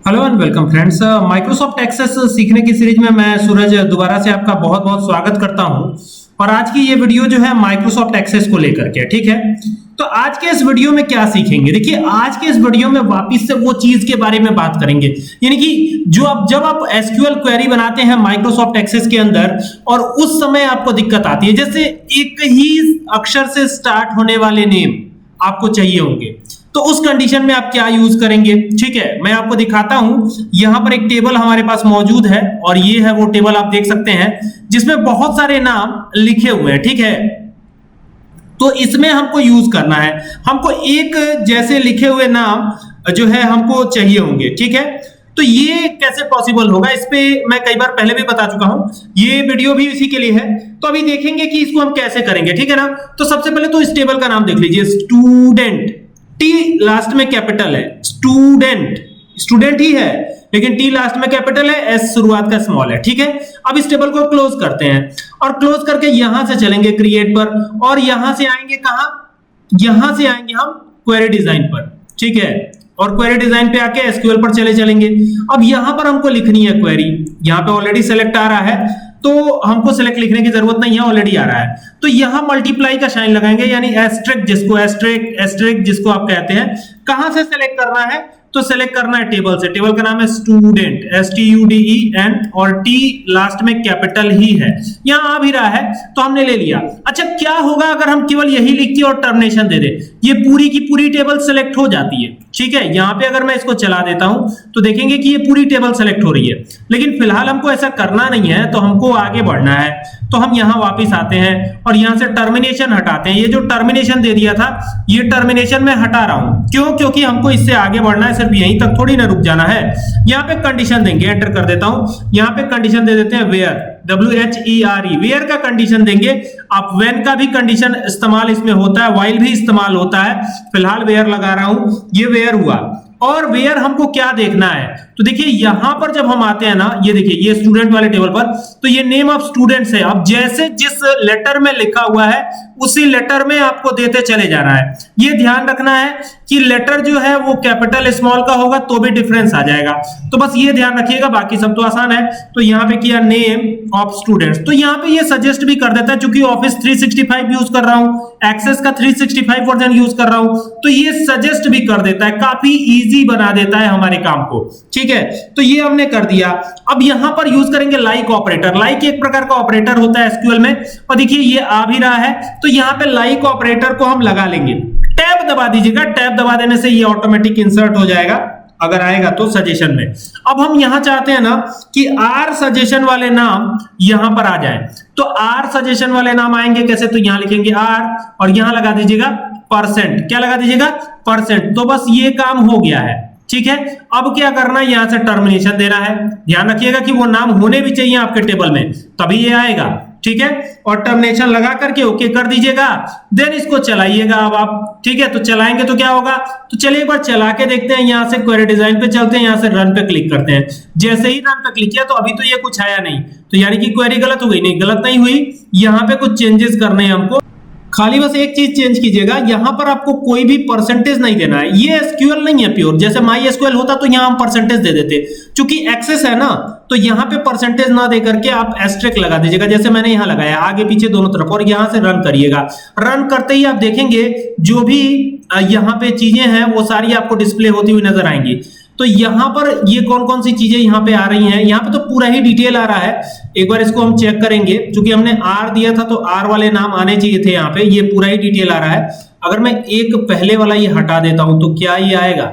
Hello and welcome friends. Microsoft Access सीखने की series में मैं सूरज दोबारा से आपका बहुत बहुत स्वागत करता हूं। और आज की ये वीडियो जो है माइक्रोसॉफ्ट एक्सेस को लेकर के, ठीक है। तो आज के इस वीडियो में क्या सीखेंगे, देखिए आज के इस वीडियो में वापस से वो चीज के बारे में बात करेंगे, यानी कि जब आप एसक्यूएल क्वेरी बनाते हैं माइक्रोसॉफ्ट एक्सेस के अंदर और उस समय आपको दिक्कत आती है, जैसे एक ही अक्षर से स्टार्ट होने वाले नेम आपको चाहिए होंगे, तो उस कंडीशन में आप क्या यूज करेंगे। ठीक है, मैं आपको दिखाता हूं। यहां पर एक टेबल हमारे पास मौजूद है और ये है वो टेबल, आप देख सकते हैं, जिसमें बहुत सारे नाम लिखे हुए हैं। ठीक है, तो इसमें हमको यूज करना है, हमको एक जैसे लिखे हुए नाम जो है हमको चाहिए होंगे। ठीक है, तो ये कैसे पॉसिबल होगा, इस पे मैं कई बार पहले भी बता चुका हूं, ये वीडियो भी इसी के लिए है। तो अभी देखेंगे कि इसको हम कैसे करेंगे। ठीक है ना, तो सबसे पहले तो इस टेबल का नाम देख लीजिए, स्टूडेंट, टी लास्ट में कैपिटल है, स्टूडेंट स्टूडेंट ही है लेकिन टी लास्ट में कैपिटल है, एस शुरुआत का स्मॉल है। ठीक है, अब इस टेबल को क्लोज करते हैं और क्लोज करके यहां से चलेंगे क्रिएट पर और यहां से आएंगे कहां, यहां से आएंगे हम क्वेरी डिजाइन पर। ठीक है, और क्वेरी डिजाइन पे आके एसक्यूएल पर चलेंगे। अब यहां पर हमको लिखनी है क्वेरी, यहां पे ऑलरेडी सेलेक्ट आ रहा है तो हमको सेलेक्ट लिखने की जरूरत नहीं है, ऑलरेडी आ रहा है। तो यहां मल्टीप्लाई का साइन लगाएंगे, यानी एस्ट्रिक जिसको आप कहते हैं। कहां से सेलेक्ट करना है, तो सेलेक्ट करना है टेबल से। टेबल का नाम है स्टूडेंट, STUDENT, और टी लास्ट में कैपिटल ही है, यहां आ भी रहा है तो हमने ले लिया। अच्छा, क्या होगा अगर हम केवल यही लिख के और टर्मिनेशन दे दें, ये पूरी की पूरी टेबल सेलेक्ट हो जाती है। ठीक है, यहां पे अगर मैं इसको चला देता हूं तो देखेंगे कि ये पूरी टेबल सेलेक्ट हो रही है, लेकिन फिलहाल हमको ऐसा करना नहीं है, तो हमको आगे बढ़ना है। तो हम यहां वापस आते हैं और यहां से टर्मिनेशन हटाते हैं। ये जो टर्मिनेशन दे दिया था, ये टर्मिनेशन मैं हटा रहा हूं, क्यों, क्योंकि हमको इससे आगे बढ़ना है, सिर्फ यहीं तक थोड़ी ना रुक जाना है। यहां पे कंडीशन देंगे, एंटर कर देता हूं, यहां पे कंडीशन दे देते हैं वेयर, WHERE, वेयर का कंडीशन देंगे। आप व्हेन का भी कंडीशन इस्तेमाल इसमें होता है, व्हाइल भी इस्तेमाल होता है, फिलहाल वेयर लगा रहा हूं, ये वेयर हुआ। और वेयर हमको क्या देखना है, तो देखिए यहां पर जब हम आते हैं ना, ये देखिए ये स्टूडेंट वाले टेबल पर, तो ये नेम ऑफ स्टूडेंट्स है। अब जैसे जिस लेटर में लिखा हुआ है उसी लेटर में आपको देते चले जाना है। ये ध्यान रखना है कि लेटर जो है वो कैपिटल स्मॉल का होगा तो भी डिफरेंस आ जाएगा, तो बस ये ध्यान रखिएगा, बाकी सब तो आसान है। तो यहां पे किया नेम ऑफ स्टूडेंट्स, तो यहां पे ये सजेस्ट भी कर देता है, चूंकि ऑफिस 365 यूज कर रहा हूं, एक्सेस का 365 वर्जन यूज कर रहा हूं, तो ये सजेस्ट भी कर देता है, काफी इजी बना देता है हमारे काम को। ठीक है, तो ये हमने कर दिया। अब यहां पर यूज करेंगे लाइक ऑपरेटर। लाइक एक प्रकार का ऑपरेटर होता है एसक्यूएल में, और देखिए ये आ भी रहा है, तो यहां पे लाइक ऑपरेटर को हम लगा लेंगे। टैब दबा दीजिएगा, टैब दबा देने से ये ऑटोमेटिक इंसर्ट हो जाएगा अगर आएगा तो सजेशन में। अब हम यहां चाहते हैं ना कि आर सजेशन वाले नाम यहां पर आ जाएं, तो आर सजेशन वाले नाम आएंगे कैसे, तो यहां लिखेंगे आर और यहां लगा दीजिएगा परसेंट। क्या लगा दीजिएगा, परसेंट। तो बस ये काम हो गया है। ठीक है, अब क्या करना है, यहां से टर्मिनेशन देना है। ध्यान रखिएगा कि वो नाम होने भी चाहिए आपके टेबल में, तभी ये आएगा। ठीक है, और टर्मिनेशन लगा करके ओके कर दीजिएगा, देन इसको चलाइएगा अब आप। ठीक है, तो चलाएंगे तो क्या होगा, तो चलिए एक बार चला के देखते हैं। यहां से क्वेरी डिजाइन पे चलते हैं, यहां से रन पे क्लिक करते हैं। जैसे ही रन पे क्लिक किया तो अभी तो ये कुछ आया नहीं, तो यानी कि क्वेरी गलत हो गई, नहीं गलत नहीं हुई। यहां पे कुछ चेंजेस करने हैं हमको, खाली बस एक चीज चेंज कीजिएगा, यहां पर आपको कोई भी परसेंटेज नहीं देना है। ये एसक्यूएल नहीं है प्योर, जैसे माई एसक्यूएल होता तो यहां हम परसेंटेज दे देते, क्योंकि एक्सेस है ना, तो यहां पे परसेंटेज ना दे करके आप एस्ट्रिक लगा दीजिएगा, जैसे मैंने यहां लगाया, आगे पीछे दोनों तरफ, और यहां से रन करिएगा। रन करते ही आप देखेंगे जो भी यहां पे चीजें हैं वो सारी आपको डिस्प्ले होती हुई नजर आएंगी। तो यहां पर ये कौन कौन सी चीजें यहां पे आ रही हैं, यहां पे तो पूरा ही डिटेल आ रहा है। एक बार इसको हम चेक करेंगे, क्योंकि हमने आर दिया था तो आर वाले नाम आने चाहिए थे यहाँ पे, ये पूरा ही डिटेल आ रहा है। अगर मैं एक पहले वाला ये हटा देता हूं तो क्या ये आएगा,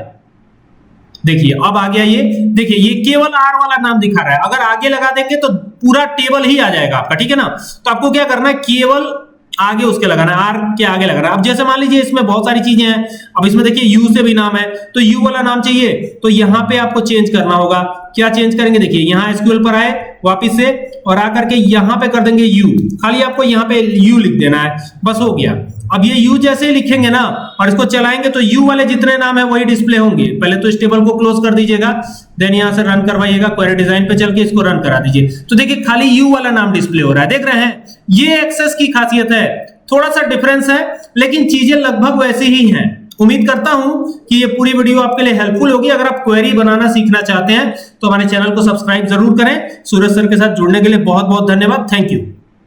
देखिए अब आ गया ये, देखिए ये केवल आर वाला नाम दिखा रहा है। अगर आगे लगा देंगे तो पूरा टेबल ही आ जाएगा आपका। ठीक है ना, तो आपको क्या करना है, केवल आगे उसके लगाना है, आर के आगे लगाना है। अब जैसे मान लीजिए इसमें बहुत सारी चीजें हैं, अब इसमें देखिए यू से भी नाम है, तो यू वाला नाम चाहिए तो यहां पे आपको चेंज करना होगा। क्या चेंज करेंगे, देखिए यहां एसक्यूएल पर आए वापस से और आकर के यहां पे कर देंगे यू, खाली आपको यहां पे यू लिख देना है, बस हो गया। अब ये यू जैसे ही लिखेंगे ना और इसको चलाएंगे तो यू वाले जितने नाम है वही डिस्प्ले होंगे। पहले तो इस टेबल को क्लोज कर दीजिएगा, देन यहां से रन करवाइएगा, क्वेरी डिजाइन पे चल के इसको रन करा दीजिए, तो देखिए खाली यू वाला नाम डिस्प्ले हो रहा है। देख रहे हैं, ये एक्सेस की खासियत है, थोड़ा सा डिफरेंस है लेकिन चीजें लगभग वैसी ही हैं। उम्मीद करता हूं कि ये पूरी वीडियो आपके लिए हेल्पफुल होगी। अगर आप क्वेरी बनाना सीखना चाहते हैं तो हमारे चैनल को सब्सक्राइब जरूर करें। सूरज सर के साथ जुड़ने के लिए बहुत बहुत धन्यवाद। Thank you.